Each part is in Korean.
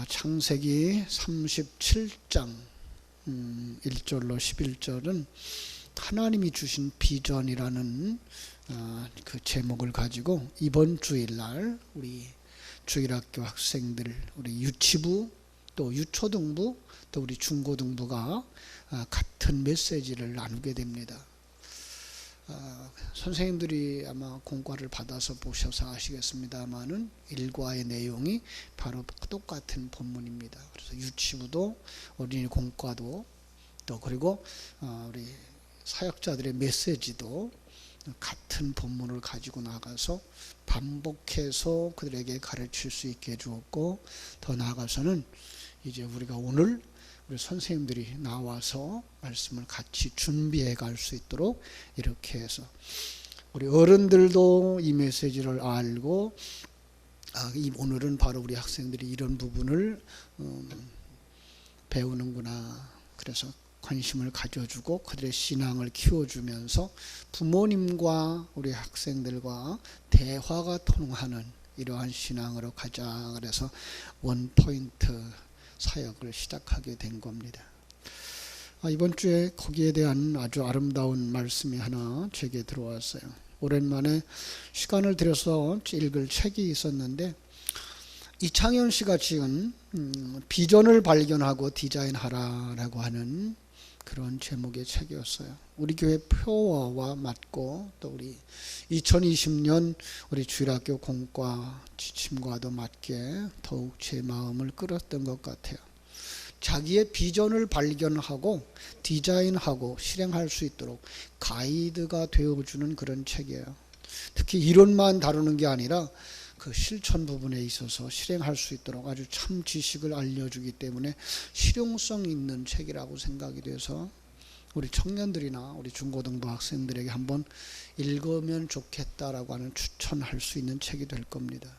창세기 37장 1절로 11절은 하나님이 주신 비전이라는 그 제목을 가지고 이번 주일날 우리 주일학교 학생들, 우리 유치부 또 유초등부 또 우리 중고등부가 같은 메시지를 나누게 됩니다. 선생님들이 아마 공과를 받아서 보셔서 아시겠습니다만은 일과의 내용이 바로 똑같은 본문입니다. 그래서 유치부도 어린이 공과도 또 그리고 우리 사역자들의 메시지도 같은 본문을 가지고 나가서 반복해서 그들에게 가르칠 수 있게 해주었고, 더 나아가서는 이제 우리가 오늘 우리 선생님들이 나와서 말씀을 같이 준비해 갈 수 있도록 이렇게 해서 우리 어른들도 이 메시지를 알고 오늘은 바로 우리 학생들이 이런 부분을 배우는구나. 그래서 관심을 가져주고 그들의 신앙을 키워주면서 부모님과 우리 학생들과 대화가 통하는 이러한 신앙으로 가자. 그래서 원포인트 사역을 시작하게 된 겁니다. 이번 주에 거기에 대한 아주 아름다운 말씀이 하나 제게 들어왔어요. 오랜만에 시간을 들여서 읽을 책이 있었는데 이창현 씨가 지은 비전을 발견하고 디자인하라라고 하는 그런 제목의 책이었어요. 우리 교회 표어와 맞고 또 우리 2020년 우리 주일학교 공과 지침과도 맞게 더욱 제 마음을 끌었던 것 같아요. 자기의 비전을 발견하고 디자인하고 실행할 수 있도록 가이드가 되어주는 그런 책이에요. 특히 이론만 다루는 게 아니라 그 실천 부분에 있어서 실행할 수 있도록 아주 참 지식을 알려주기 때문에 실용성 있는 책이라고 생각이 돼서 우리 청년들이나 우리 중고등부 학생들에게 한번 읽으면 좋겠다라고 하는 추천할 수 있는 책이 될 겁니다.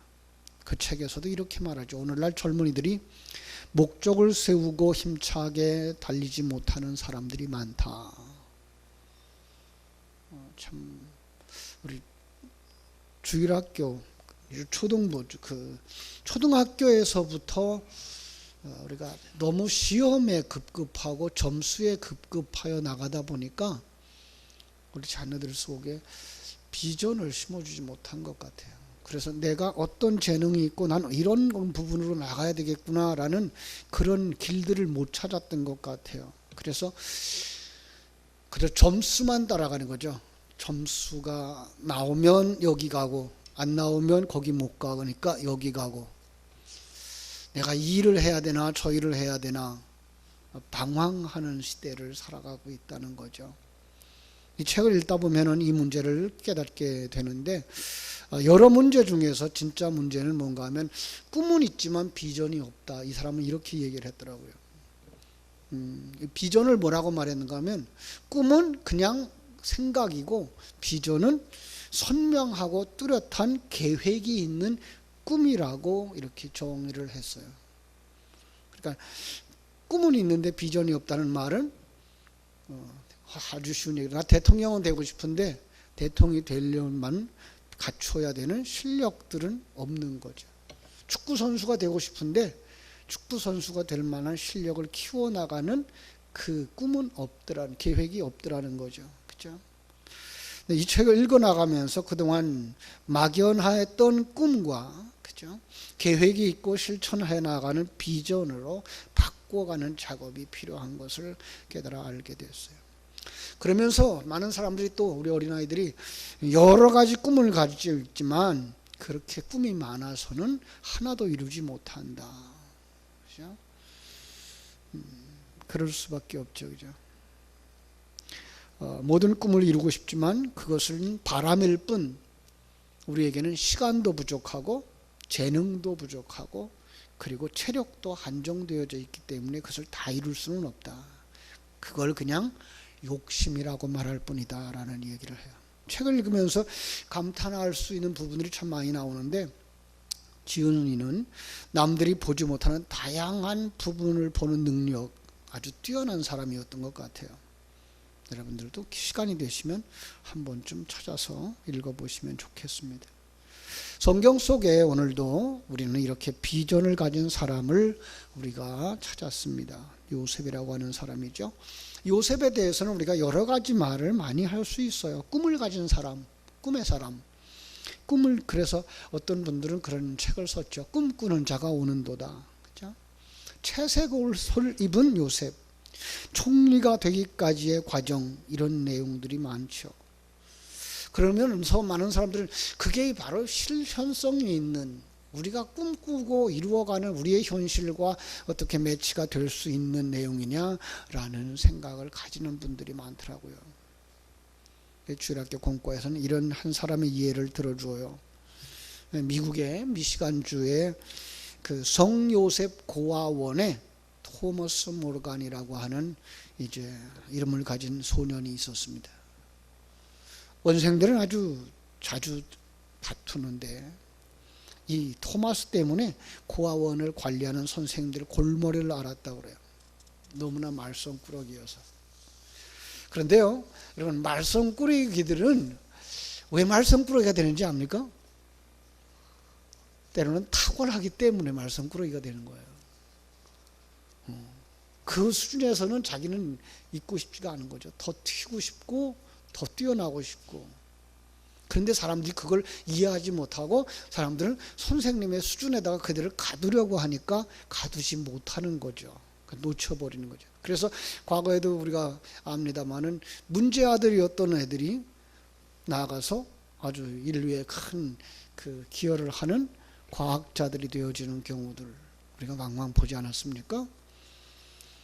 그 책에서도 이렇게 말하죠. 오늘날 젊은이들이 목적을 세우고 힘차게 달리지 못하는 사람들이 많다. 참 우리 주일학교 초등부 초등학교에서부터 우리가 너무 시험에 급급하고 점수에 급급하여 나가다 보니까 우리 자녀들 속에 비전을 심어주지 못한 것 같아요. 그래서 내가 어떤 재능이 있고 나는 이런 부분으로 나가야 되겠구나라는 그런 길들을 못 찾았던 것 같아요. 그래서 점수만 따라가는 거죠. 점수가 나오면 여기 가고 안 나오면 거기 못 가니까 여기 가고, 내가 이 일을 해야 되나 저 일을 해야 되나 방황하는 시대를 살아가고 있다는 거죠. 이 책을 읽다 보면은 이 문제를 깨닫게 되는데, 여러 문제 중에서 진짜 문제는 뭔가 하면 꿈은 있지만 비전이 없다. 이 사람은 이렇게 얘기를 했더라고요. 비전을 뭐라고 말했는가 하면 꿈은 그냥 생각이고 비전은 선명하고 뚜렷한 계획이 있는 꿈이라고 이렇게 정의를 했어요. 그러니까 꿈은 있는데 비전이 없다는 말은 아주 쉬운 얘기다. 나 대통령은 되고 싶은데 대통령이 되려면 갖춰야 되는 실력들은 없는 거죠. 축구 선수가 되고 싶은데 축구 선수가 될 만한 실력을 키워나가는 그 꿈은 없더라는, 계획이 없더라는 거죠. 그렇죠? 이 책을 읽어나가면서 그동안 막연했던 꿈과 그죠? 계획이 있고 실천해 나가는 비전으로 바꿔가는 작업이 필요한 것을 깨달아 알게 됐어요. 그러면서 많은 사람들이 또 우리 어린아이들이 여러 가지 꿈을 가지고 있지만 그렇게 꿈이 많아서는 하나도 이루지 못한다. 그죠? 그럴 수밖에 없죠. 그죠? 모든 꿈을 이루고 싶지만 그것은 바람일 뿐 우리에게는 시간도 부족하고 재능도 부족하고 그리고 체력도 한정되어져 있기 때문에 그것을 다 이룰 수는 없다. 그걸 그냥 욕심이라고 말할 뿐이다 라는 얘기를 해요. 책을 읽으면서 감탄할 수 있는 부분들이 참 많이 나오는데, 지은이는 남들이 보지 못하는 다양한 부분을 보는 능력, 아주 뛰어난 사람이었던 것 같아요. 여러분들도 시간이 되시면 한 번쯤 찾아서 읽어보시면 좋겠습니다. 성경 속에 오늘도 우리는 이렇게 비전을 가진 사람을 우리가 찾았습니다. 요셉이라고 하는 사람이죠. 요셉에 대해서는 우리가 여러 가지 말을 많이 할 수 있어요. 꿈을 가진 사람, 꿈의 사람. 그래서 어떤 분들은 그런 책을 썼죠. 꿈꾸는 자가 오는도다. 그죠? 채색 옷을 입은 요셉, 총리가 되기까지의 과정, 이런 내용들이 많죠. 그러면서 많은 사람들은 그게 바로 실현성이 있는, 우리가 꿈꾸고 이루어가는 우리의 현실과 어떻게 매치가 될 수 있는 내용이냐라는 생각을 가지는 분들이 많더라고요. 주일학교 공과에서는 이런 한 사람의 예를 들어줘요. 미국의 미시간주의 그 성요셉 고아원에 토머스 모르간이라고 하는 이제 이름을 가진 소년이 있었습니다. 원생들은 아주 자주 다투는데 이 토마스 때문에 고아원을 관리하는 선생님들 골머리를 앓았다고 그래요. 너무나 말썽꾸러기여서. 그런데요, 여러분, 말썽꾸러기들은 왜 말썽꾸러기가 되는지 압니까? 때로는 탁월하기 때문에 말썽꾸러기가 되는 거예요. 그 수준에서는 자기는 있고 싶지가 않은 거죠. 더 튀고 싶고 더 뛰어나고 싶고. 그런데 사람들이 그걸 이해하지 못하고 사람들은 선생님의 수준에다가 그들을 가두려고 하니까 가두지 못하는 거죠. 놓쳐버리는 거죠. 그래서 과거에도 우리가 압니다마는 문제 아들이었던 애들이 나아가서 아주 인류에 큰 그 기여를 하는 과학자들이 되어지는 경우들 우리가 왕왕 보지 않았습니까?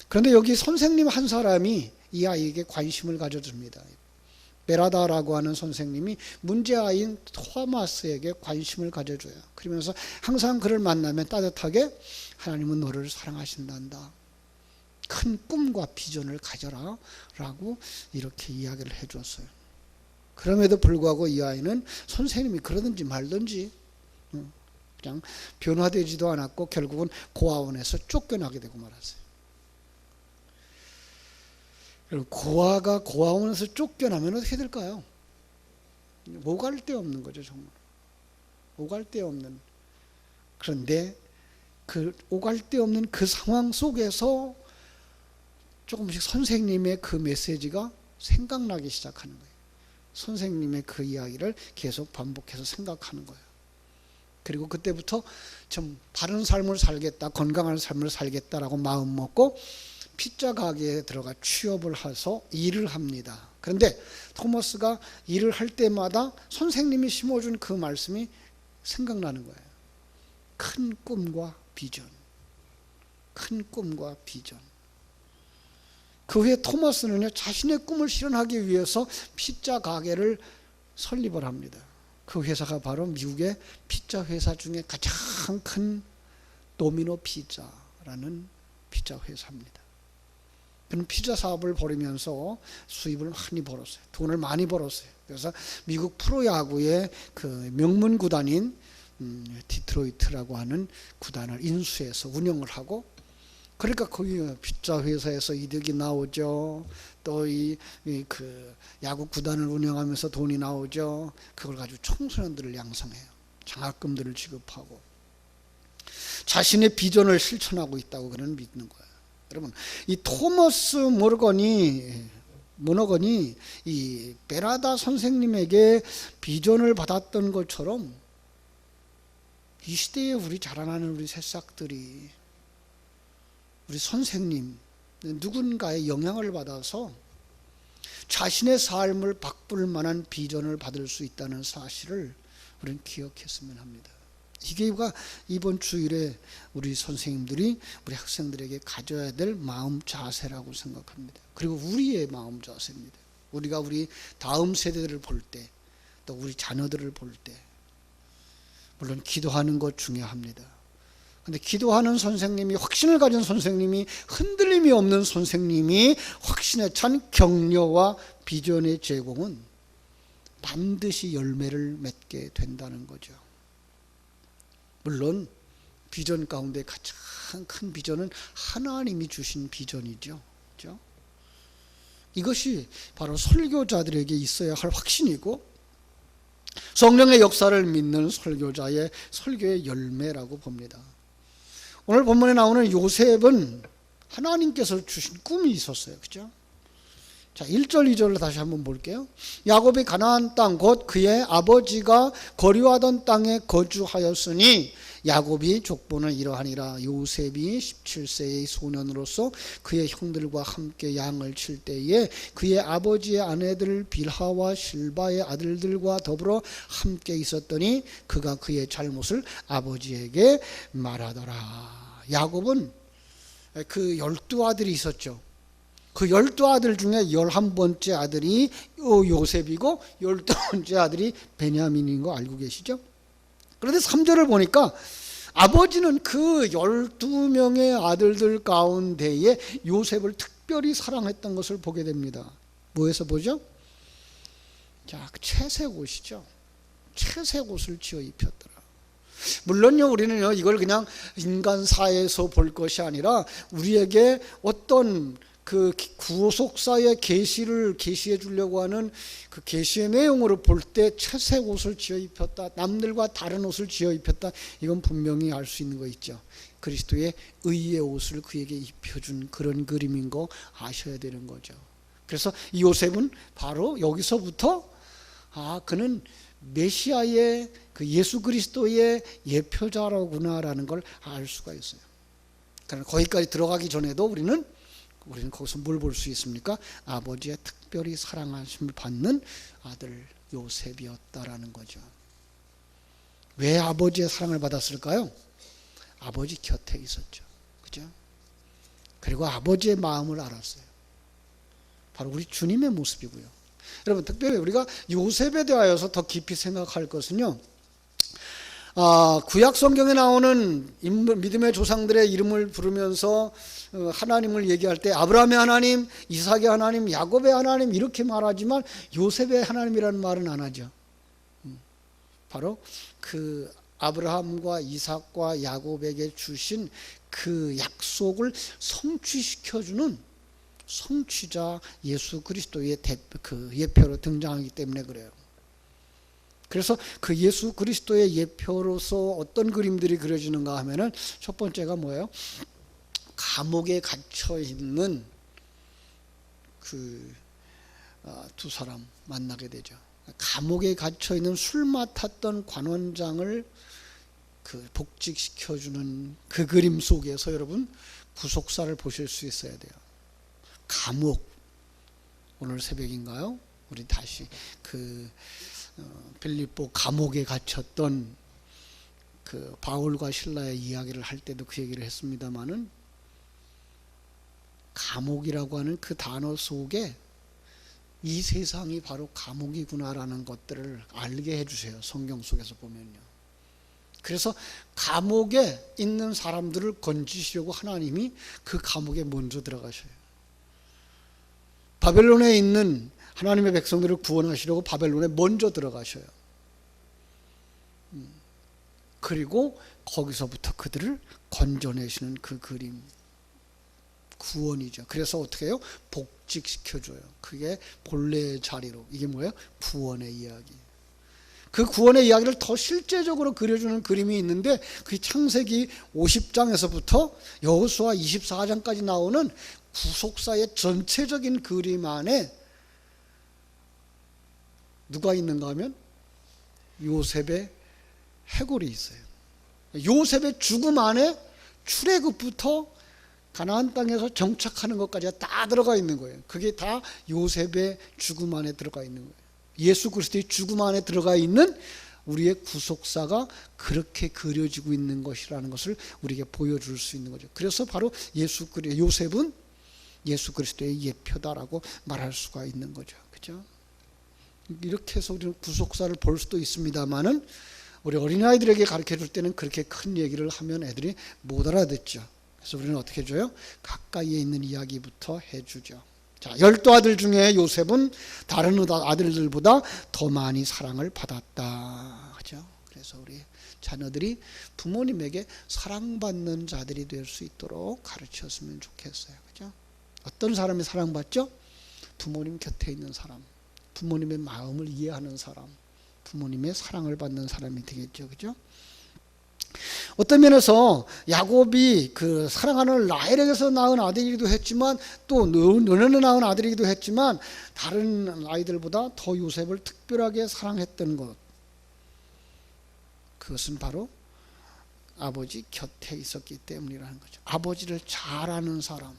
그런데 여기 선생님 한 사람이 이 아이에게 관심을 가져줍니다. 베라다라고 하는 선생님이 문제아이인 토마스에게 관심을 가져줘요. 그러면서 항상 그를 만나면 따뜻하게 하나님은 너를 사랑하신단다. 큰 꿈과 비전을 가져라 라고 이렇게 이야기를 해줬어요. 그럼에도 불구하고 이 아이는 선생님이 그러든지 말든지 그냥 변화되지도 않았고 결국은 고아원에서 쫓겨나게 되고 말았어요. 고아가 고아원에서 쫓겨나면 어떻게 될까요? 오갈 데 없는 거죠, 정말. 오갈 데 없는. 그런데 그 오갈 데 없는 그 상황 속에서 조금씩 선생님의 그 메시지가 생각나기 시작하는 거예요. 선생님의 그 이야기를 계속 반복해서 생각하는 거예요. 그리고 그때부터 좀 바른 삶을 살겠다, 건강한 삶을 살겠다라고 마음 먹고 피자 가게에 들어가 취업을 해서 일을 합니다. 그런데 토머스가 일을 할 때마다 선생님이 심어준 그 말씀이 생각나는 거예요. 큰 꿈과 비전. 큰 꿈과 비전. 그 후에 토머스는요, 자신의 꿈을 실현하기 위해서 피자 가게를 설립을 합니다. 그 회사가 바로 미국의 피자 회사 중에 가장 큰 도미노 피자라는 피자 회사입니다. 그는 피자 사업을 벌이면서 수입을 많이 벌었어요. 돈을 많이 벌었어요. 그래서 미국 프로야구의 그 명문 구단인 디트로이트라고 하는 구단을 인수해서 운영을 하고, 그러니까 거기 피자 회사에서 이득이 나오죠. 또 그 야구 구단을 운영하면서 돈이 나오죠. 그걸 가지고 청소년들을 양성해요. 장학금들을 지급하고 자신의 비전을 실천하고 있다고 그는 믿는 거예요. 여러분, 이 토머스 모너건이 이 베라다 선생님에게 비전을 받았던 것처럼 이 시대에 우리 자라나는 우리 새싹들이 우리 선생님 누군가의 영향을 받아서 자신의 삶을 바꿀 만한 비전을 받을 수 있다는 사실을 우리는 기억했으면 합니다. 이게 이번 주일에 우리 선생님들이 우리 학생들에게 가져야 될 마음 자세라고 생각합니다. 그리고 우리의 마음 자세입니다. 우리가 우리 다음 세대들을 볼 때, 또 우리 자녀들을 볼 때, 물론 기도하는 것 중요합니다. 근데 기도하는 선생님이, 확신을 가진 선생님이, 흔들림이 없는 선생님이 확신에 찬 격려와 비전의 제공은 반드시 열매를 맺게 된다는 거죠. 물론 비전 가운데 가장 큰 비전은 하나님이 주신 비전이죠. 그렇죠? 이것이 바로 설교자들에게 있어야 할 확신이고, 성령의 역사를 믿는 설교자의 설교의 열매라고 봅니다. 오늘 본문에 나오는 요셉은 하나님께서 주신 꿈이 있었어요. 그죠? 자, 1절 2절을 다시 한번 볼게요. 야곱이 가나안 땅 곧 그의 아버지가 거류하던 땅에 거주하였으니 야곱이 족보는 이러하니라. 요셉이 17세의 소년으로서 그의 형들과 함께 양을 칠 때에 그의 아버지의 아내들 빌하와 실바의 아들들과 더불어 함께 있었더니 그가 그의 잘못을 아버지에게 말하더라. 야곱은 그 12아들이 있었죠. 그 12아들 중에 11번째 아들이 요셉이고 12번째 아들이 베냐민인 거 알고 계시죠? 그런데 3절을 보니까 아버지는 그 12명의 아들들 가운데에 요셉을 특별히 사랑했던 것을 보게 됩니다. 뭐에서 보죠? 자, 채색 옷이죠. 채색 옷을 지어 입혔더라. 물론요, 우리는요, 이걸 그냥 인간사에서 볼 것이 아니라 우리에게 어떤 그 구속사의 계시를 계시해 주려고 하는 그 계시의 내용으로 볼 때 채색 옷을 지어 입혔다, 남들과 다른 옷을 지어 입혔다, 이건 분명히 알 수 있는 거 있죠. 그리스도의 의의 옷을 그에게 입혀준 그런 그림인 거 아셔야 되는 거죠. 그래서 이 요셉은 바로 여기서부터 그는 메시아의 그 예수 그리스도의 예표자로구나라는 걸 알 수가 있어요. 그러나 거기까지 들어가기 전에도 우리는 거기서 뭘 볼 수 있습니까? 아버지의 특별히 사랑하심을 받는 아들 요셉이었다라는 거죠. 왜 아버지의 사랑을 받았을까요? 아버지 곁에 있었죠. 그죠? 그리고 아버지의 마음을 알았어요. 바로 우리 주님의 모습이고요. 여러분, 특별히 우리가 요셉에 대하여서 더 깊이 생각할 것은요, 구약 성경에 나오는 믿음의 조상들의 이름을 부르면서 하나님을 얘기할 때 아브라함의 하나님, 이삭의 하나님, 야곱의 하나님 이렇게 말하지만 요셉의 하나님이라는 말은 안 하죠. 바로 그 아브라함과 이삭과 야곱에게 주신 그 약속을 성취시켜주는 성취자 예수 그리스도의 그 예표로 등장하기 때문에 그래요. 그래서 그 예수 그리스도의 예표로서 어떤 그림들이 그려지는가 하면은 첫 번째가 뭐예요? 감옥에 갇혀 있는 그 두 사람 만나게 되죠. 감옥에 갇혀 있는 술 맡았던 관원장을 그 복직시켜주는 그 그림 속에서 여러분 구속사를 보실 수 있어야 돼요. 감옥, 오늘 새벽인가요? 우리 다시 그 빌립보 감옥에 갇혔던 그 바울과 실라의 이야기를 할 때도 그 얘기를 했습니다마는 감옥이라고 하는 그 단어 속에 이 세상이 바로 감옥이구나라는 것들을 알게 해주세요. 성경 속에서 보면요. 그래서 감옥에 있는 사람들을 건지시려고 하나님이 그 감옥에 먼저 들어가셔요. 바벨론에 있는 하나님의 백성들을 구원하시려고 바벨론에 먼저 들어가셔요. 그리고 거기서부터 그들을 건져내시는 그 그림, 구원이죠. 그래서 어떻게 해요? 복직시켜줘요. 그게 본래의 자리로. 이게 뭐예요? 구원의 이야기. 그 구원의 이야기를 더 실제적으로 그려주는 그림이 있는데 그 창세기 50장에서부터 여호수아 24장까지 나오는 구속사의 전체적인 그림 안에 누가 있는가 하면 요셉의 해골이 있어요. 요셉의 죽음 안에 출애굽부터 가나안 땅에서 정착하는 것까지가 다 들어가 있는 거예요. 그게 다 요셉의 죽음 안에 들어가 있는 거예요. 예수 그리스도의 죽음 안에 들어가 있는 우리의 구속사가 그렇게 그려지고 있는 것이라는 것을 우리에게 보여줄 수 있는 거죠. 그래서 바로 요셉은 예수 그리스도의 예표다라고 말할 수가 있는 거죠. 그죠? 이렇게 해서 우리는 구속사를 볼 수도 있습니다만은 우리 어린아이들에게 가르쳐 줄 때는 그렇게 큰 얘기를 하면 애들이 못 알아듣죠. 그래서 우리는 어떻게 해줘요? 가까이에 있는 이야기부터 해주죠. 자, 12아들 중에 요셉은 다른 아들들보다 더 많이 사랑을 받았다. 그죠? 그래서 우리 자녀들이 부모님에게 사랑받는 자들이 될 수 있도록 가르쳤으면 좋겠어요. 그죠? 어떤 사람이 사랑받죠? 부모님 곁에 있는 사람, 부모님의 마음을 이해하는 사람, 부모님의 사랑을 받는 사람이 되겠죠. 그죠? 어떤 면에서 야곱이 그 사랑하는 라헬에게서 낳은 아들이기도 했지만 또 너네는 낳은 아들이기도 했지만 다른 아이들보다 더 요셉을 특별하게 사랑했던 것, 그것은 바로 아버지 곁에 있었기 때문이라는 거죠. 아버지를 잘 아는 사람.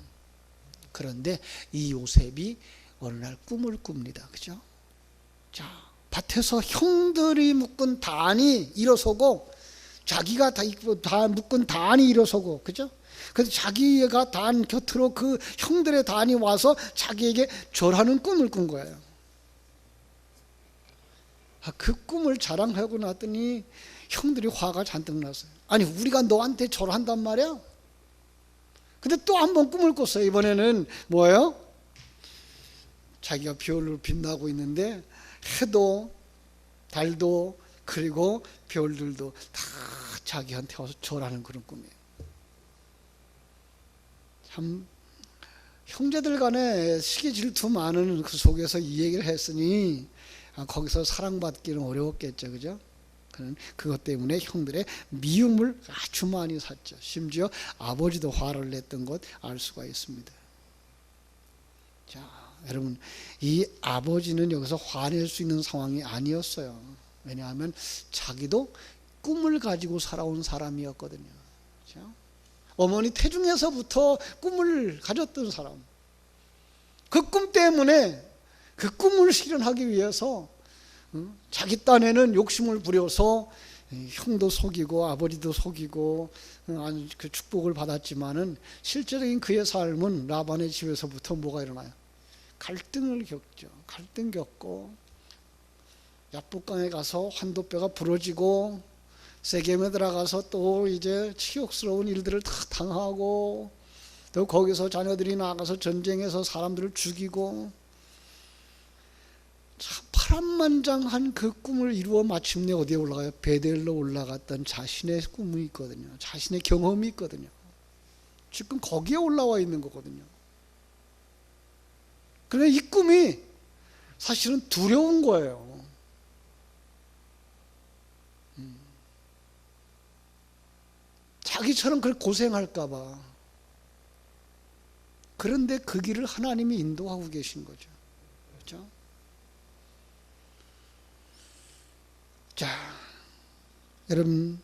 그런데 이 요셉이 어느 날 꿈을 꿉니다. 그죠? 자, 밭에서 형들이 묶은 단이 일어서고 자기가 다 묶은 단이 일어서고, 그죠? 그래서 자기가 단 곁으로 그 형들의 단이 와서 자기에게 절하는 꿈을 꾼 거예요. 그 꿈을 자랑하고 났더니 형들이 화가 잔뜩 났어요. 아니, 우리가 너한테 절한단 말이야? 근데 또 한 번 꿈을 꿨어요. 이번에는 뭐예요? 자기가 별로 빛나고 있는데 해도 달도 그리고 별들도 다 자기한테 와서 절하는 그런 꿈이에요. 참 형제들 간에 시기 질투 많은 그 속에서 이 얘기를 했으니 거기서 사랑받기는 어려웠겠죠. 그죠? 그것 때문에 형들의 미움을 아주 많이 샀죠. 심지어 아버지도 화를 냈던 것 알 수가 있습니다. 자, 여러분, 이 아버지는 여기서 화낼 수 있는 상황이 아니었어요. 왜냐하면 자기도 꿈을 가지고 살아온 사람이었거든요. 그렇죠? 어머니 태중에서부터 꿈을 가졌던 사람. 그 꿈 때문에 그 꿈을 실현하기 위해서 자기 딴에는 욕심을 부려서 형도 속이고 아버지도 속이고 그 축복을 받았지만은 실제적인 그의 삶은 라반의 집에서부터 뭐가 일어나요? 갈등을 겪죠. 갈등 겪고 야복강에 가서 환도뼈가 부러지고 세겜에 들어가서 또 이제 치욕스러운 일들을 다 당하고 또 거기서 자녀들이 나가서 전쟁에서 사람들을 죽이고 참 파란만장한 그 꿈을 이루어 마침내 어디에 올라가요? 베델로 올라갔던 자신의 꿈이 있거든요. 자신의 경험이 있거든요. 지금 거기에 올라와 있는 거거든요. 그런데 이 꿈이 사실은 두려운 거예요. 자기처럼 그렇게 고생할까 봐. 그런데 그 길을 하나님이 인도하고 계신 거죠. 그렇죠? 자, 여러분,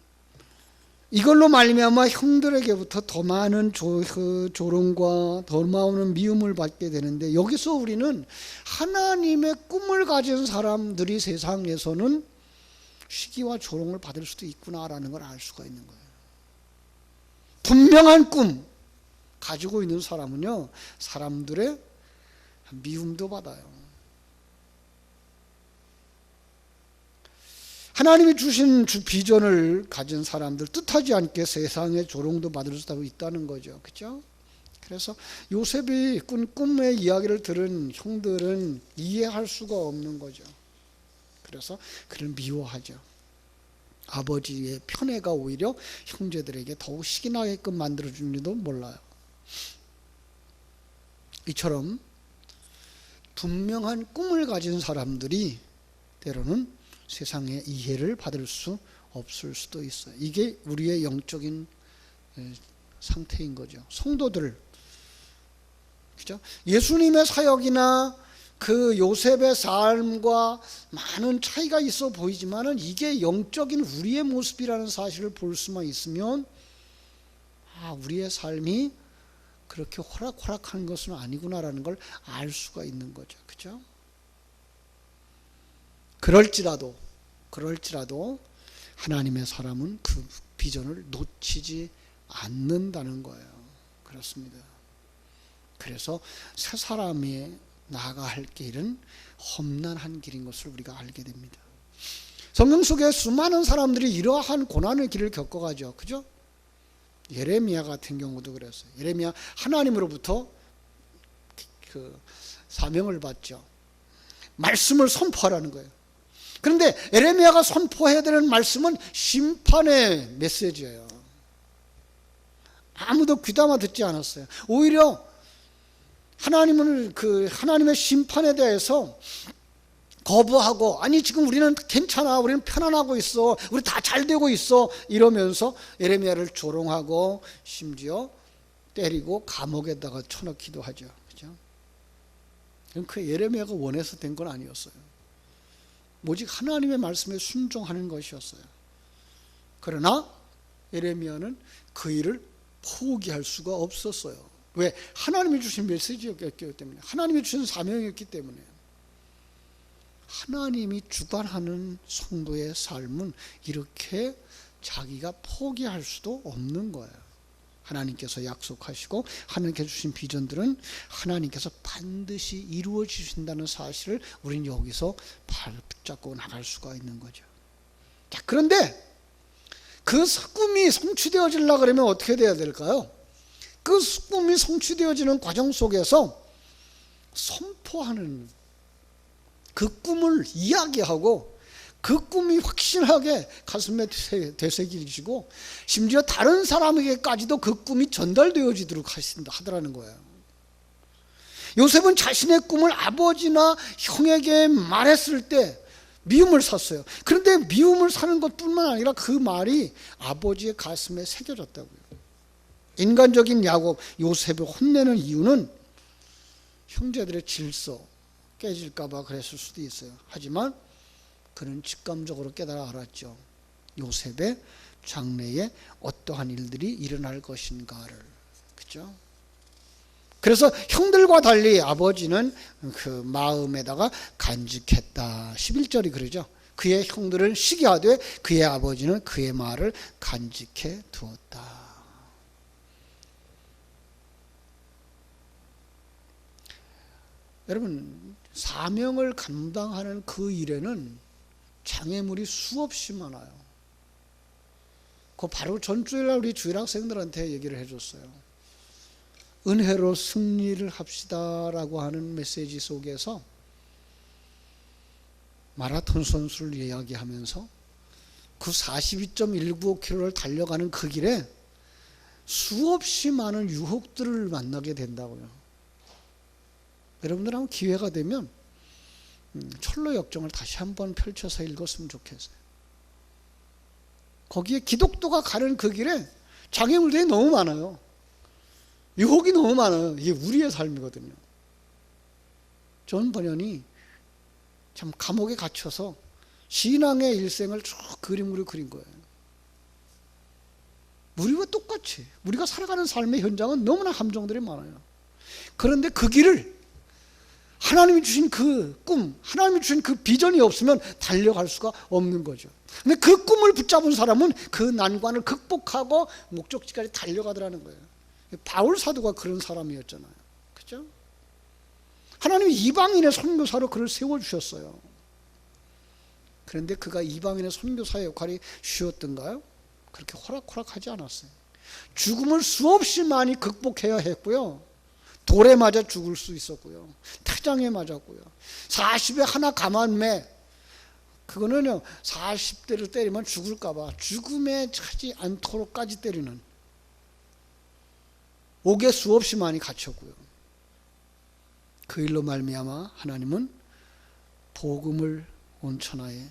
이걸로 말미암아 형들에게부터 더 많은 조롱과 더 많은 미움을 받게 되는데, 여기서 우리는 하나님의 꿈을 가진 사람들이 세상에서는 시기와 조롱을 받을 수도 있구나라는 걸 알 수가 있는 거예요. 분명한 꿈 가지고 있는 사람은요, 사람들의 미움도 받아요. 하나님이 주신 비전을 가진 사람들, 뜻하지 않게 세상의 조롱도 받을 수 있다는 거죠. 그렇죠? 그래서 요셉이 꾼 꿈의 이야기를 들은 형들은 이해할 수가 없는 거죠. 그래서 그를 미워하죠. 아버지의 편애가 오히려 형제들에게 더욱 시기 나게끔 만들어주는지도 몰라요. 이처럼 분명한 꿈을 가진 사람들이 때로는 세상의 이해를 받을 수 없을 수도 있어요. 이게 우리의 영적인 상태인 거죠. 성도들, 그죠? 예수님의 사역이나 그 요셉의 삶과 많은 차이가 있어 보이지만은 이게 영적인 우리의 모습이라는 사실을 볼 수만 있으면 우리의 삶이 그렇게 호락호락한 것은 아니구나라는 걸 알 수가 있는 거죠. 그죠? 그럴지라도 하나님의 사람은 그 비전을 놓치지 않는다는 거예요. 그렇습니다. 그래서 새 사람이 나아가 할 길은 험난한 길인 것을 우리가 알게 됩니다. 성경 속에 수많은 사람들이 이러한 고난의 길을 겪어가죠. 그죠? 예레미야 같은 경우도 그랬어요. 예레미야 하나님으로부터 그 사명을 받죠. 말씀을 선포하라는 거예요. 그런데 예레미야가 선포해야 되는 말씀은 심판의 메시지예요. 아무도 귀담아 듣지 않았어요. 오히려 하나님은 그 하나님의 심판에 대해서 거부하고, 아니 지금 우리는 괜찮아, 우리는 편안하고 있어, 우리 다 잘 되고 있어 이러면서 예레미야를 조롱하고 심지어 때리고 감옥에다가 쳐넣기도 하죠. 그죠? 그 예레미야가 원해서 된 건 아니었어요. 오직 하나님의 말씀에 순종하는 것이었어요. 그러나 예레미야는 그 일을 포기할 수가 없었어요. 왜? 하나님이 주신 메시지였기 때문에, 하나님이 주신 사명이었기 때문에. 하나님이 주관하는 성도의 삶은 이렇게 자기가 포기할 수도 없는 거예요. 하나님께서 약속하시고 하나님께서 주신 비전들은 하나님께서 반드시 이루어 주신다는 사실을 우리는 여기서 붙잡고 나갈 수가 있는 거죠. 자, 그런데 그 꿈이 성취되어지려고 그러면 어떻게 돼야 될까요? 그 꿈이 성취되어지는 과정 속에서 선포하는, 그 꿈을 이야기하고 그 꿈이 확실하게 가슴에 되새기지고 심지어 다른 사람에게까지도 그 꿈이 전달되어지도록 하더라는 거예요. 요셉은 자신의 꿈을 아버지나 형에게 말했을 때 미움을 샀어요. 그런데 미움을 사는 것뿐만 아니라 그 말이 아버지의 가슴에 새겨졌다고요. 인간적인 야곱, 요셉을 혼내는 이유는 형제들의 질서 깨질까 봐 그랬을 수도 있어요. 하지만 그는 직감적으로 깨달아 알았죠. 요셉의 장래에 어떠한 일들이 일어날 것인가를. 그죠? 그래서 형들과 달리 아버지는 그 마음에다가 간직했다. 11절이 그러죠. 그의 형들은 시기하되 그의 아버지는 그의 말을 간직해 두었다. 여러분, 사명을 감당하는 그 일에는 장애물이 수없이 많아요. 그 바로 전주일날 우리 주일학생들한테 얘기를 해줬어요. 은혜로 승리를 합시다라고 하는 메시지 속에서 마라톤 선수를 이야기하면서 그 42.195km를 달려가는 그 길에 수없이 많은 유혹들을 만나게 된다고요. 여러분들 한번 기회가 되면 철로 역정을 다시 한번 펼쳐서 읽었으면 좋겠어요. 거기에 기독도가 가는 그 길에 장애물들이 너무 많아요. 유혹이 너무 많아요. 이게 우리의 삶이거든요. 존 버년이 참 감옥에 갇혀서 신앙의 일생을 쭉 그림으로 그린 거예요. 우리와 똑같이 우리가 살아가는 삶의 현장은 너무나 함정들이 많아요. 그런데 그 길을 하나님이 주신 그 꿈, 하나님이 주신 그 비전이 없으면 달려갈 수가 없는 거죠. 근데 그 꿈을 붙잡은 사람은 그 난관을 극복하고 목적지까지 달려가더라는 거예요. 바울 사도가 그런 사람이었잖아요. 그죠? 하나님이 이방인의 선교사로 그를 세워주셨어요. 그런데 그가 이방인의 선교사의 역할이 쉬웠던가요? 그렇게 호락호락하지 않았어요. 죽음을 수없이 많이 극복해야 했고요. 돌에 맞아 죽을 수 있었고요. 태장에 맞았고요. 40에 하나 감한매, 그거는요 40대를 때리면 죽을까봐 죽음에 차지 않도록까지 때리는 옥에 수없이 많이 갇혔고요. 그 일로 말미암아 하나님은 복음을 온 천하에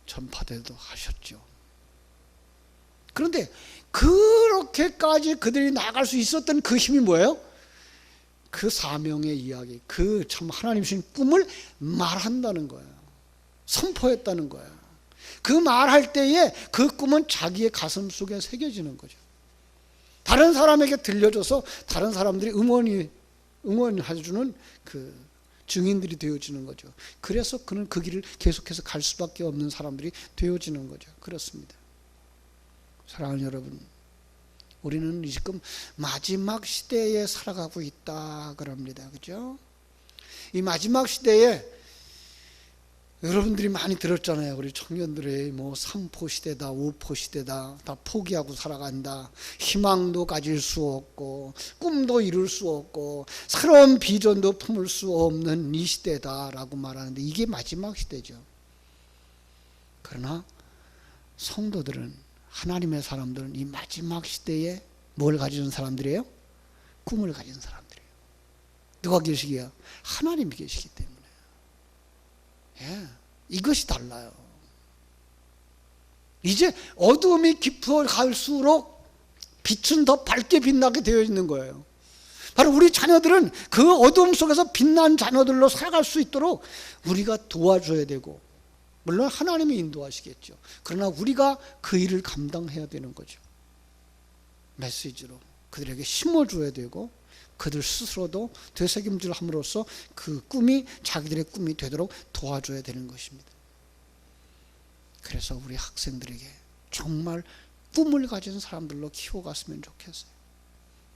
전파되도 하셨죠. 그런데 그렇게까지 그들이 나갈 수 있었던 그 힘이 뭐예요? 그 사명의 이야기, 그 참 하나님 주신 꿈을 말한다는 거예요. 선포했다는 거예요. 그 말할 때에 그 꿈은 자기의 가슴 속에 새겨지는 거죠. 다른 사람에게 들려줘서 다른 사람들이 응원해주는 그 증인들이 되어지는 거죠. 그래서 그는 그 길을 계속해서 갈 수밖에 없는 사람들이 되어지는 거죠. 그렇습니다. 사랑하는 여러분, 우리는 지금 마지막 시대에 살아가고 있다 그럽니다. 그죠? 이 마지막 시대에 여러분들이 많이 들었잖아요. 우리 청년들의 뭐 3포 시대다, 5포 시대다, 다 포기하고 살아간다. 희망도 가질 수 없고, 꿈도 이룰 수 없고, 새로운 비전도 품을 수 없는 이 시대다라고 말하는데 이게 마지막 시대죠. 그러나 성도들은, 하나님의 사람들은 이 마지막 시대에 뭘 가진 사람들이에요? 꿈을 가진 사람들이에요. 누가 계시기야? 하나님이 계시기 때문에. 예, 이것이 달라요. 이제 어두움이 깊어갈수록 빛은 더 밝게 빛나게 되어 있는 거예요. 바로 우리 자녀들은 그 어두움 속에서 빛난 자녀들로 살아갈 수 있도록 우리가 도와줘야 되고, 물론 하나님이 인도하시겠죠. 그러나 우리가 그 일을 감당해야 되는 거죠. 메시지로 그들에게 심어줘야 되고, 그들 스스로도 되새김질 함으로써 그 꿈이 자기들의 꿈이 되도록 도와줘야 되는 것입니다. 그래서 우리 학생들에게 정말 꿈을 가진 사람들로 키워갔으면 좋겠어요.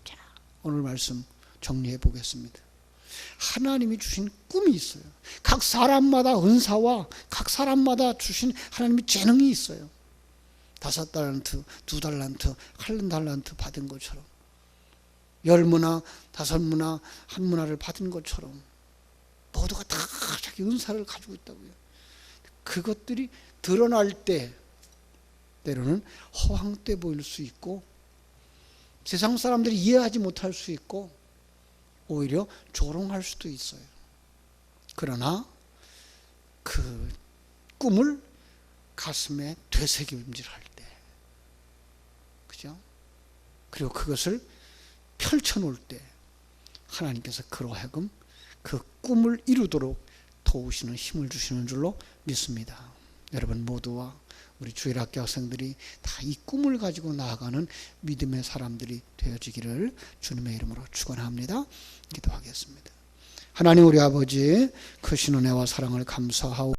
자, 오늘 말씀 정리해 보겠습니다. 하나님이 주신 꿈이 있어요. 각 사람마다 은사와 각 사람마다 주신 하나님의 재능이 있어요. 5달란트, 2달란트, 1달란트 받은 것처럼, 10문화, 5문화, 1문화를 받은 것처럼 모두가 다 자기 은사를 가지고 있다고요. 그것들이 드러날 때 때로는 허황돼 보일 수 있고, 세상 사람들이 이해하지 못할 수 있고, 오히려 조롱할 수도 있어요. 그러나 그 꿈을 가슴에 되새김질할 때, 그죠? 그리고 그것을 펼쳐놓을 때 하나님께서 그로 하여금 그 꿈을 이루도록 도우시는 힘을 주시는 줄로 믿습니다. 여러분 모두와 우리 주일학교 학생들이 다 이 꿈을 가지고 나아가는 믿음의 사람들이 되어지기를 주님의 이름으로 축원합니다. 기도하겠습니다. 하나님 우리 아버지, 크신 은혜와 사랑을 감사하고